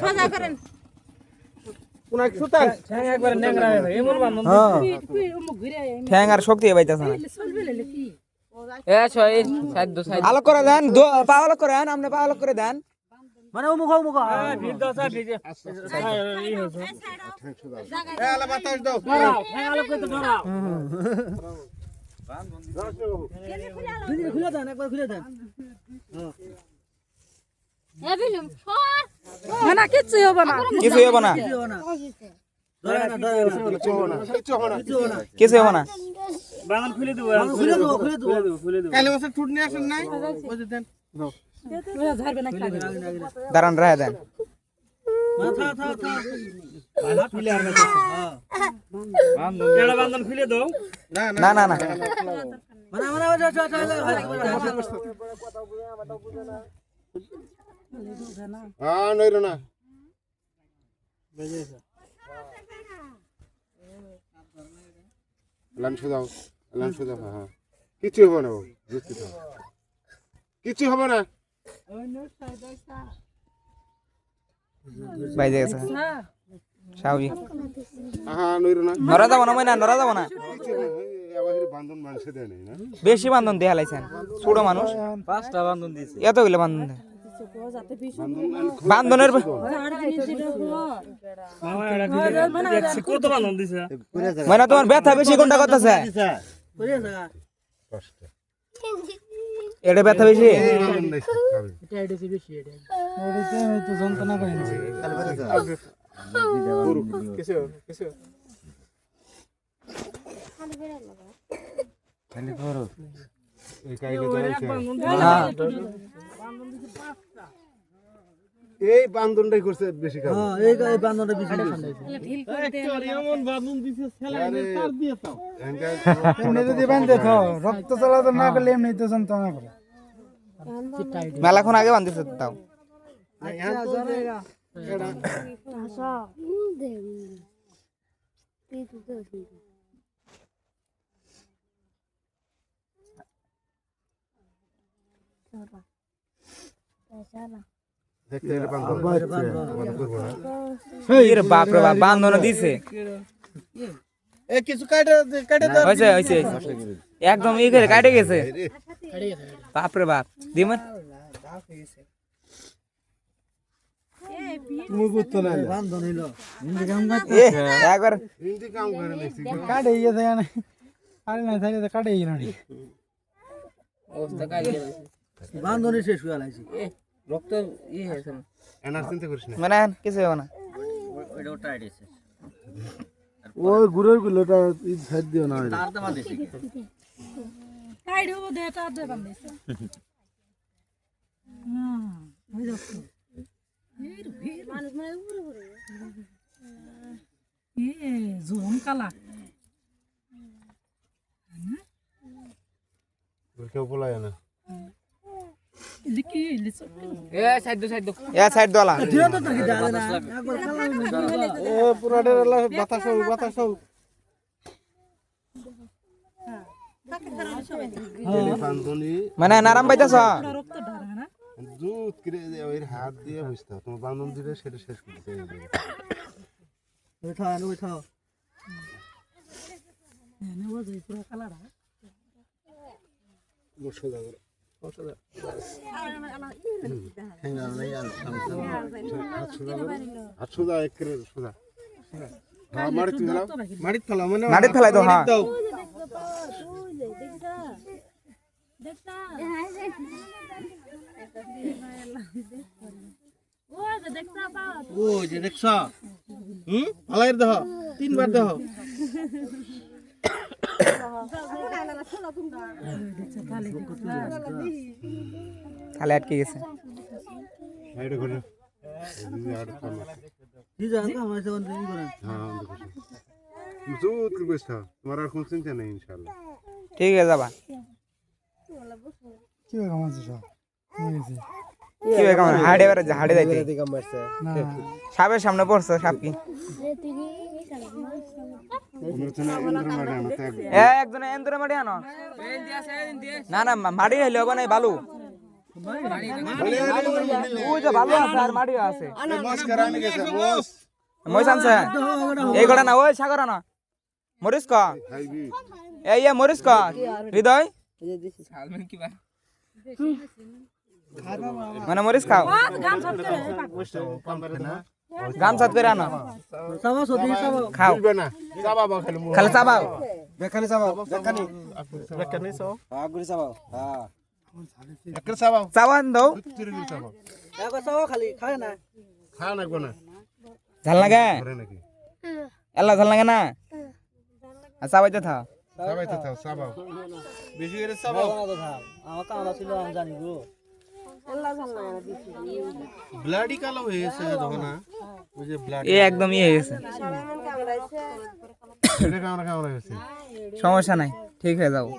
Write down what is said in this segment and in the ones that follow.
সোজা করেন কোন এক সুতান ঠ্যাং একবার ন্যাংরা হয়ে যায় এমন বান্ধন ঠ্যাং আর শক্তি পাইতাছ না এ ছয় সাইড দো সাইড আলোক করে দেন পা আলোক করে দেন আপনি পা আলোক করে দেন মানে মুখ ভিড় দাও স্যার ভিড় এই হচ্ছে এ আলা বাতাস দাও ধরাও ঠ্যাং আলো করে তো ধরাও খুলে দেন একবার খুলে দেন এ বিলুম সর না কিছু হবে না কিছু হবে না ধরে না কিছু হবে না কিছু হবে না বাগান খুলে দেবো খুলে দেবো কালে বছর টুট নিয়ে আসেন নাই বুঝে দেন দাঁড়ান রায় দেন বান্ধন খুলে দাও না না না হ্যাঁ নইরো না লাঞ্চ দাও হ্যাঁ কিছু হবে না বুঝতে তো কিছু হবে না বাইজে গেছে স্বাভাবিক হ্যাঁ নইরো না নরা যাব না মইনা নরা যাব না আবার বান্ধন মানুষে দেয় না বেশি বান্ধন দেয়া লাইছেন ছোট মানুষ পাঁচটা বান্ধন দিয়েছে এতগুলো বান্ধন দেয় বান্ধনের কত বান্ধন দিছে মানে তোমার ব্যথা বেশি কোনটা করতেছে এটা ব্যথা বেশি এই বান্ধনটাই করছে বেশি খারাপ এই বান্ধনটা বেশি এমন বান্ধন দিছে সেলাই তার দিয়ে তাও এমনি যদি বান্ধে তো রক্ত চলাচল না করলে এমনি তো যন্ত্রণা করে মেলাক্ষণ আগে বান্ধিছে তাও দেখতে এর বান্ধন করবো না বাপ রে বাপ বান্ধন দিছে এ কিছু কাটে দাও হয়েছে একদম ই করে কাটে গেছে বাপ রে বাপ দিমন বান্ধন হইলো একবার হিন্দি কাম করে নিছি কাটে গেছে আরে না তাহলে তো কাটে গেল অবস্থা কাজে বান্ধনই শেষ হয়ে গেছে রক্ত ই হয়েছে না এনার চিন্তা করিস না মানে কিছু হবে না ওটা টাইট আছে ওই গুড়ের গুলোটা সাইড দিও না তার তো বাঁধিছে সাইড হবে দে তার দে বান্ধিছে ওই দেখো মানুষ মানে উপরে উপরে এ জোম কালা কেউ বলায় না লিকি লিসো এ সাইড দো এ সাইড দলা এ পুরাটা বাতাস বান্ধনী মানে নারাম পাইতাছ রক্ত ঢারে না দুধ কিরে ওই হাত দিয়ে হইছে তোমার বান্ধন দিলে সেটা শেষ করতে উঠাও এনে ও যাই পুরো কালার সোজা করে হাত সোজা এক করে সোজা মাটিত ফেলা মানে নাড়িত ফেলাই তো হ্যাঁ ওই যে দেখছ ভালাই দেহ তিনবার দেহ খালে আটকে গেছে এটা করে তোমার আর কোন চিন্তা নেই ইনশাল্লাহ ঠিক আছে যাবা কি কামাচ্ছে সব কি ভাই কেমন হাড়ে হাড়ে যাইতে সাপের সামনে পড়ছে সাপ কি একজনে এন্দুরে মাটি আনো না না মাটি হইলে হবে না বালু ওই যে ভালো আছে আর মাটিও আছে বস করানি গেছে বস মই সানছে এই গড়া না ওই সাগর না মরিস ক খাইবি এই মরিস ক হৃদয় মানে মরিস খাও গাম সাত করে আনো খাও দিবে না চাবাবা খালি মুখ খালি চাবাও বেকানি চাবাও বেকানি বেকানি চাও আগুরি চাবাও হ্যাঁ একটা চাবাও চাওয়ান দাও তিরিগি চাবাও এগো চাবাও খালি খায় না খাও না কোনা ঝাল লাগে ধরে নাকি এলা ঝাল লাগে না আর চাবাইতে থাও চাবাই তো থাও চাবাও বেশি করে চাবাও চাবাও না তো খাও আমার কামড়া ছিল আমি জানি গো ব্লাডি কালো হয়েছে তখন না ওই যে ব্লাড এ একদম ইয়ে হয়ে গেছে এটা কামড়া কামড়া হয়েছে সমস্যা নাই ঠিক হয়ে যাবো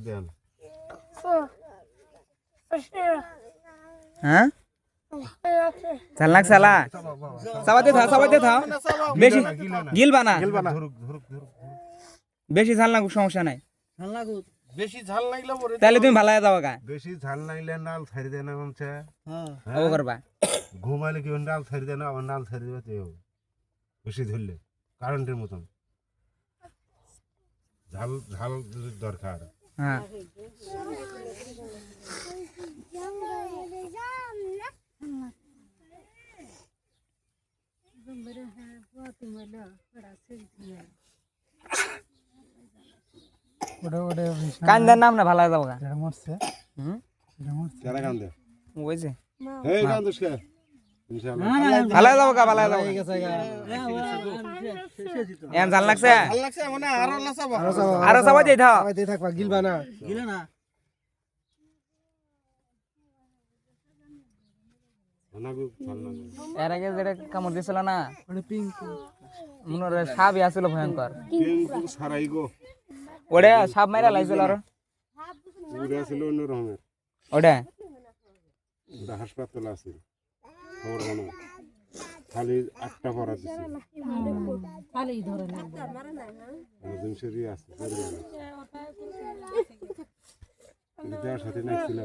দেন হ্যাঁ ঝাল লাগছে আলা চাবাইতে থাও বেশি গিলবা না ধরুক ধরুক ধরুক বেশি ঝাল লাগুক সমস্যা নাই বেশি ঝাল লাগলে পরে তাহলে তুমি ভালো যাবো গা বেশি ঝাল লাগলে নাল ছাড়ি দেয় না কমছে ও করবা ঘুমাইলে কি নাল ছাড়ি দেয় না আবার নাল ছাড়ি দেবে তো বেশি ধরলে কারেন্টের মতন ঝাল ঝাল দরকার হ্যাঁ ওটা ওটা কান্দার নাম না ভালো যাবো গা এটা মরছে হুম এটা মরছে কারা কান্দে বুঝছে এই কান্দুস কে ইনশাআল্লাহ ভালো যাবো গা ভালো যাবো এম ঝাল লাগছে ভাল লাগছে মানে আরো লাসাবা আরো চাবাই দিয়ে থাও সবাই থাকবা গিলবা না গিলে না অনাগু ভাল না এর আগে যেটা কামড় দিছিল না ওটা পিঙ্ক মনে হয় সাপই আসছিল ভয়ঙ্কর কিন্তু সারাই গো ওটা সাপ মাইরা লাইছিল আর উড়ে ছিল অন্য রকমের ওটা ওটা হাসপাতাল আছে খবর জানো খালি 8টা পড়া দিছে খালি ধরে না একদিন সেরি আছে দেওয়ার সাথে নাইছিল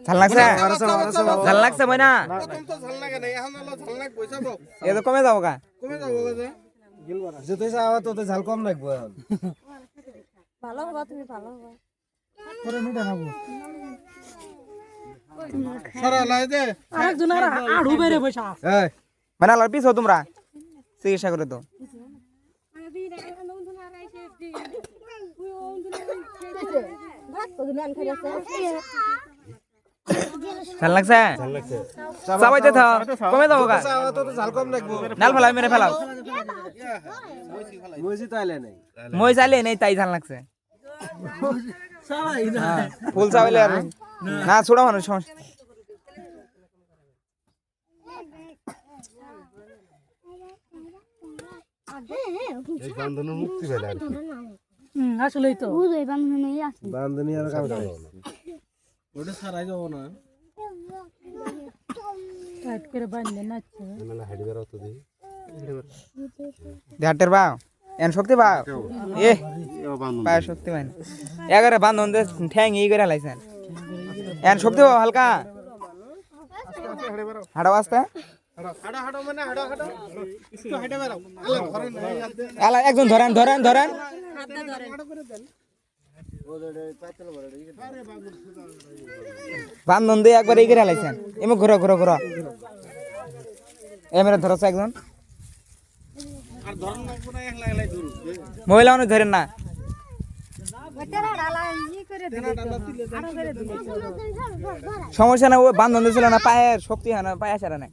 ঝাল লাগছে ঝাল লাগছে মই না প্রথম তো ঝাল লাগে না এখন হলো ঝাল লাগ পয়সা দাও এ তো কমে যাবো গা কমে যাবো গো গিলবা না যেতে যাওয়া তো ঝাল কম লাগবে এখন ভালো হবা তুমি ভালো হবা পরে মিটা নাবো সারা লাই দে আরেকজনের আড়ু বেড়ে বসা এই মানে আলার পিছ তোমরা চিকিৎসা করে তো ঝাল লাগছে ঝাল লাগছে চাবাইতে থাও কমে যাবো গা যাওয়া তো ঝাল কম লাগবে নাল ফেলাও মেরে ফেলাও মইছি তো আইলে নাই মই চাইলে নেই তাই ঝাল লাগছে হ্যাঁ, ফুল চাইলে আর না ছোট মানুষ সমস্যা এই বান্ধনের মুক্তি পেলে আর কি আসলেই তো বান্ধনি আর কাম করে ওটা সারাই যাবো না টাইট করে বাঁধলে নাচছে এমএলএ হাইডি বের হতো দি দেহাটের বাও এন শক্তি বাও এ এও বান্ধন পায় শক্তি পায় না এগারে বান্ধন দে ঠ্যাং ই করে লাইছেন এন শক্তি বাও হালকা হাড়া আসতে হাড়া হাড়া মানে হাড়া হাড়া একটু হাইডে বেরাও আলা ঘরে নাই আনতে আলা একজন ধরেন ধরেন ধরেন বান্ধন দিয়ে একবার এই করে লাইছেন এমন ঘুরো ঘুরো ঘুরো এমরে ধরছ একজন আর ধরন না কোন একলা একলাই ধরু মহিলা মানুষ ধরেন না সমস্যা না ও বান্ধন দিয়েছিল না পায়ের শক্তি হয় না পায়ে আসে না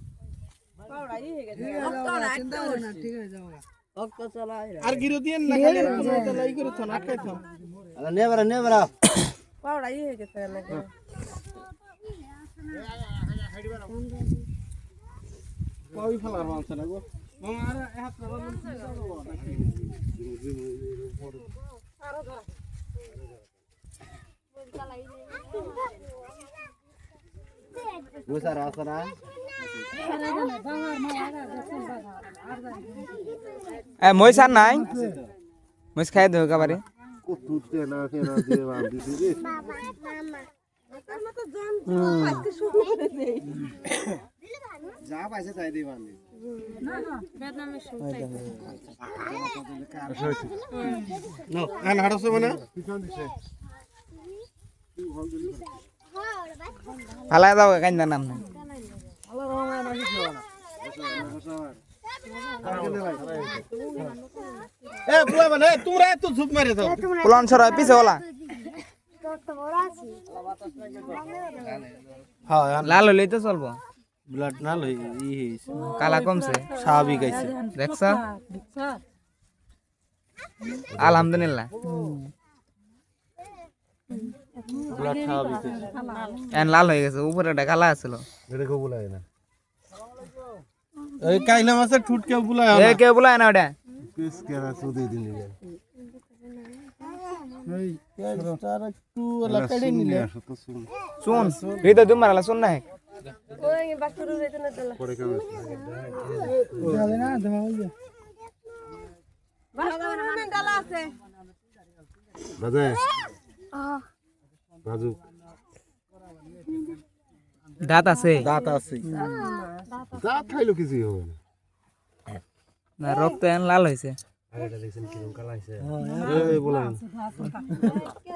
আর গিরো দিয়ে না খালি লাই করে থান আটকাই থান আলা নে বড়া পাউডাই হয়ে গেছে নাকি পাউই ফেলার মানছে না গো মামা আর হাত লাগানো মই সার নাই মই খাই দেবো কাবারে কতুতে না কেনা দিয়ে বাঁধিছি রে যা পাইছে তাই দিয়ে বাঁধি নো আন হাড়ছে মানে পিছন দিছে ফালা দাও কাইন্দা নাম নাই এ বুয়া মানে তোমরা এত ঝুপ মেরে দাও পুলন সর পিছে ওলা হ্যাঁ লাল হইলেই তো চলবো ব্লাড না লই ই হইছে কালা কমছে স্বাভাবিক আইছে দেখছ আলহামদুলিল্লাহ ব্লাড স্বাভাবিক আইছে এন লাল হয়ে গেছে উপরে একটা কালা আছিল এটা কেউ বলায় না এই কাইলা মাছের ঠুটকে বুলায় এ কেউ বলায় না ওটা পিস কেনা সুদে দিন নিয়ে এই তার একটু লাকাড়ি নিলে শুন হৃদয় তুমি মারালা শুন না পরে কেমন চলে না দেওয়া হইবে বাজে বাজু দাঁত আছে দাঁত আছে যা খাইলো কিছুই হবে না না রক্ত এন লাল হয়েছে এই বলেন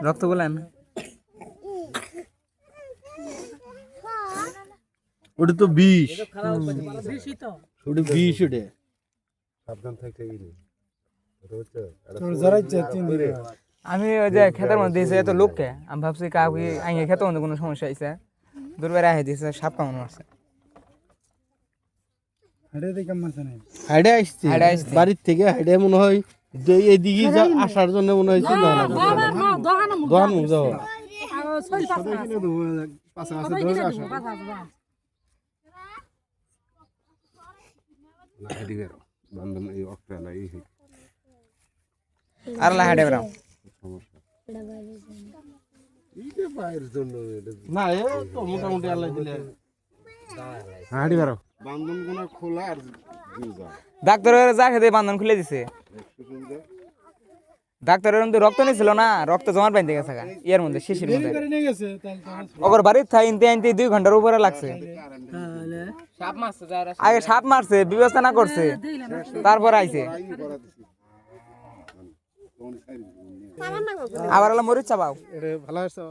রক্ত বলেন ওটা তো বিষ ওটা বিষ ওটা সাবধান থাকতে গেলি তোর জরাইছে 3 দিনে আমি ওই যে ক্ষেতের মধ্যে দিয়েছে এত লোককে আমি ভাবছি কাউকে আইনে খেতে মধ্যে কোনো সমস্যা হয়েছে দুর্বার আহে দিয়েছে সাপ কামড় মারছে হাড়ে দেখে মাছ নাই হাইডে আসছে হাইডে আসছে। বাড়ির থেকে হাইডে মনে হয় যে এদিকে যা আসার জন্য মনে হয়েছে না দোকান মুখ যাও পাশে আছে ধরে আসো না হেডি বেরো বান্ধব এই অক্টালা এই আর লাহাড়ে বেরাও সমস্যা এইটা বাইরের জন্য এটা না এ তো মোটামুটি আল্লাহ দিলে হাঁড়ি বেরো বান্ধব গুনা খোলা আর যা ডাক্তারের যা খেতে বান্ধন খুলে দিছে ডাক্তারের মধ্যে রক্ত নিছিল না রক্ত জমাট বাঁধতে গেছে গা, ইয়ের মধ্যে শিশির মধ্যে করে নিয়ে গেছে তাহলে ওপর বাড়ির থাই ইনতে আনতে 2 ঘন্টার উপরে লাগছে আগে সাপ মারছে ব্যবস্থা না করছে তারপর আইছে আবার হলো মরিচ চাবাও এটা ভালো আছে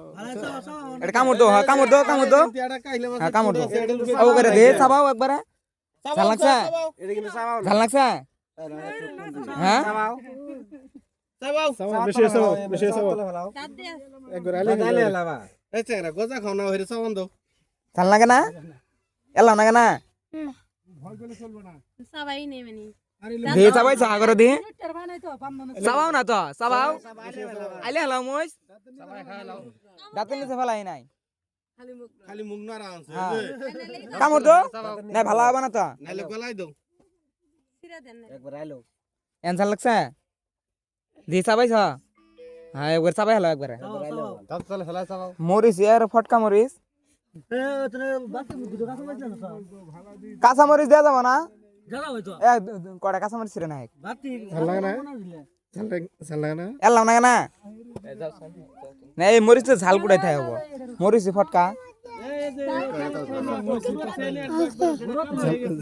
এটা কামড় দো হ্যাঁ কামড় দো হ্যাঁ কামড় দো ও করে দে চাবাও একবারে ঝাল লাগছে ঝাল লাগছে হ্যাঁ বেশি আছে একবার আইলে এই চেংরা গজা খাও না হইরে সাবান দাও ঝাল লাগে না এলাও না কেনা সবাই নেবে নি দে চাবাই চা করে দে চাবাও না তো চাবাও আইলে হলাও মই দাঁতের নিচে ফেলাই নাই খালি মুখ না আনছে হ্যাঁ কামড় দো না ভালো হবে না তো নাইলে গলাই দাও এন ঝাল লাগছে দি চাবাইছ হ্যাঁ একবার চাবাই হলো একবারে দাঁত চলে ফেলা চাও মরিচ আর ফটকা মরিচ কাঁচা মরিচ দেওয়া যাবো না কটা কাঁচা মরিচ ছিল না ভাল লাগে না ভাল লাগে না এলাম না কেনা না এই মরিচ তো ঝাল কুড়াই থাই হবো মরিচ ফটকা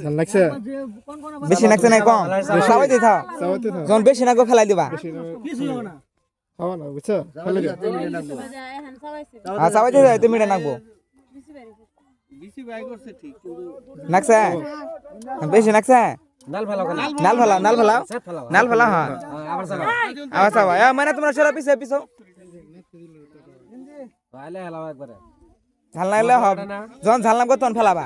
ভাল লাগছে বেশি নাকছে নাই কম সবাই দিয়ে থাও চাওয়াতে থাও যখন বেশি নাকো ফেলাই দিবা খাওয়া না বুঝছো ফেলে দিও হ্যাঁ সবাই দিয়ে তুমি মিঠে নাকবো বিসি বাই করছে ঠিক নাকছে বেশি নাকছে নাল ফেলা হ্যাঁ আবার চাবা মানে তোমরা সরা পিছে পিছো ঝাল লাগলে হবে যখন ঝাল লাগবে তখন ফেলাবা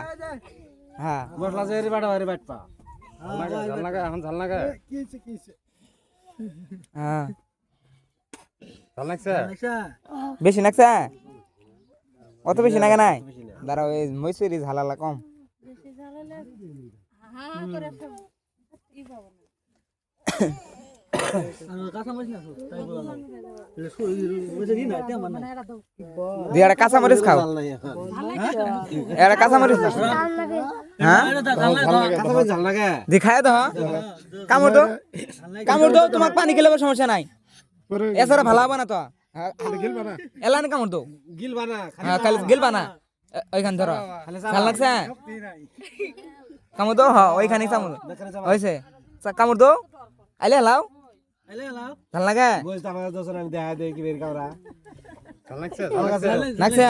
হ্যাঁ মশলা যে বাটা বাড়ি বাটপা ঝাল লাগা এখন ঝাল লাগা হ্যাঁ ভাল লাগছে বেশি নাকছে অত বেশি নাগে নাই দাঁড়াও এই মৈসুরি ঝালালা কম বেশি ঝাল হলে হা করে সব ই পাবো না দিয়ে একটা কাঁচামরিচ খাও একটা কাঁচামরিচ হ্যাঁ দেখায় তো কামড় দো তোমার পানি খেলে সমস্যা নাই এছাড়া ভালো হবে না তো এলান কামড় দো হ্যাঁ গিলবা না ওইখান ধরো ভাল লাগছে কামড় দো হ্যাঁ ওইখানে কামড় হয়েছে কামড় দো আইলে হেলাও ভাল লাগে লাগছে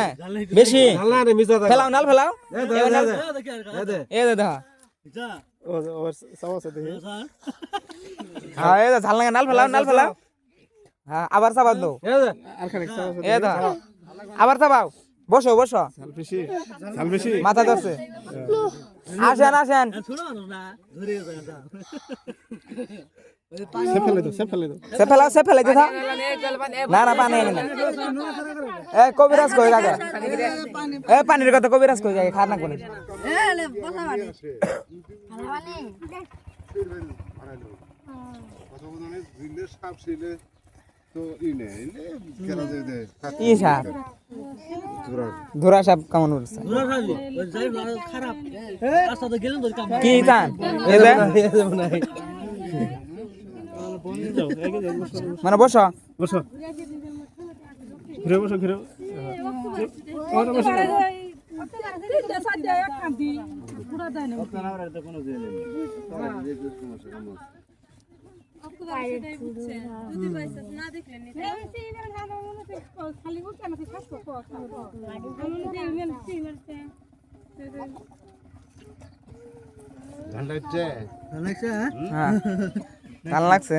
বেশি ফেলাও নাল ফেলাও এ দাদা হ্যাঁ এ ঝাল লাগে নাল ফেলাও হ্যাঁ আবার চাবাও দো এ দা আবার চাবাও বসো মাথা ধরছে আসেন সে ফেলে দে না পানি এ কবিরাজ কই লাগে এ পানির কথা কবিরাজ কই লাগে খার না কোন ধরা সাপ কেমন কি চান মানে বসো ঘুরে ভাল লাগছে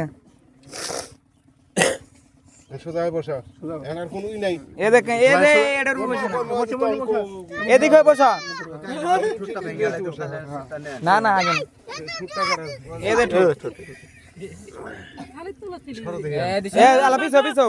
এদিকে বসো না পিছো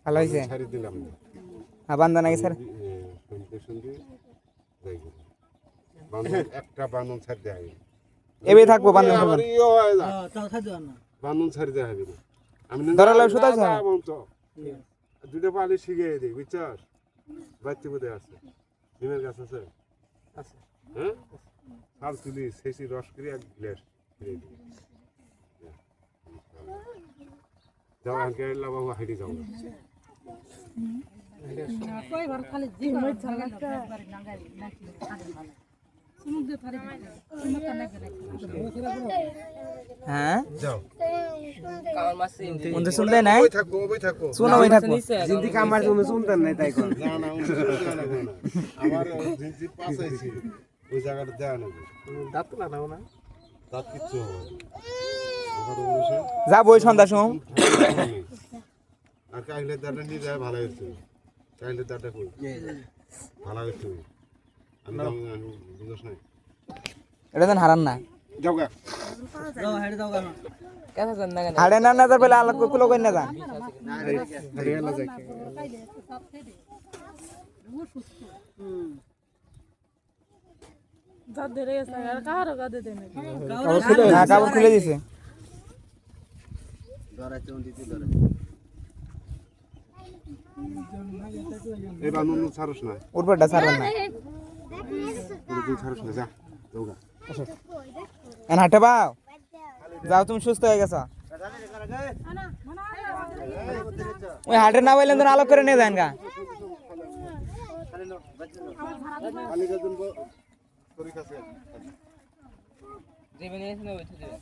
ভালো হয়েছে হ্যাঁ বান্ধা নাকি স্যার একটা বান্ধন ছাড় দেওয়া হবে এবে থাকবো বান্ধা বান্ধন ছাড় দেওয়া হবে আমি ধরালে সুতা দুটো পালি শিখে দিই বুঝছস বাচ্চা বোধহয় আছে ডিমের গাছ আছে হ্যাঁ শাল তুলি শেষি রস করে এক গ্লাস যাও আনকে বাবু হাইটে যাও হ্যাঁ যাও উনতে শুনতে নাই শুনো ওই থাকো জিন্দি কামার জন্য শুনতেন নাই তাই কোন না না আমার জিনিস পাশাইছি ওই জায়গাটা দেওয়া নেবে দাঁত না নাও না দাঁত কিচ্ছু হবে যাবো ওই সন্ধ্যার সময় আর কাইলের দাঁড়টা নিয়ে যায় ভালো হচ্ছে কাইলের দাঁড়টা কই ভালো হচ্ছে আমি বুঝছ নাই এটা তো হারান না যাও গা হাড়ে না যাবে আলাদা কুলো কই না যা কাপড় খুলে দিছে এই বানুন ছাড়ছ না উঠবেটা ছাড়বেন না তুই ছাড়ছ না যা যাও গা এন হাঁটে পাও যাও তুমি সুস্থ হয়ে গেছো ওই হাটের না বললেন তো আলো করে নিয়ে যান গা তোর কাছে দেবেন না ওইটা দেবেন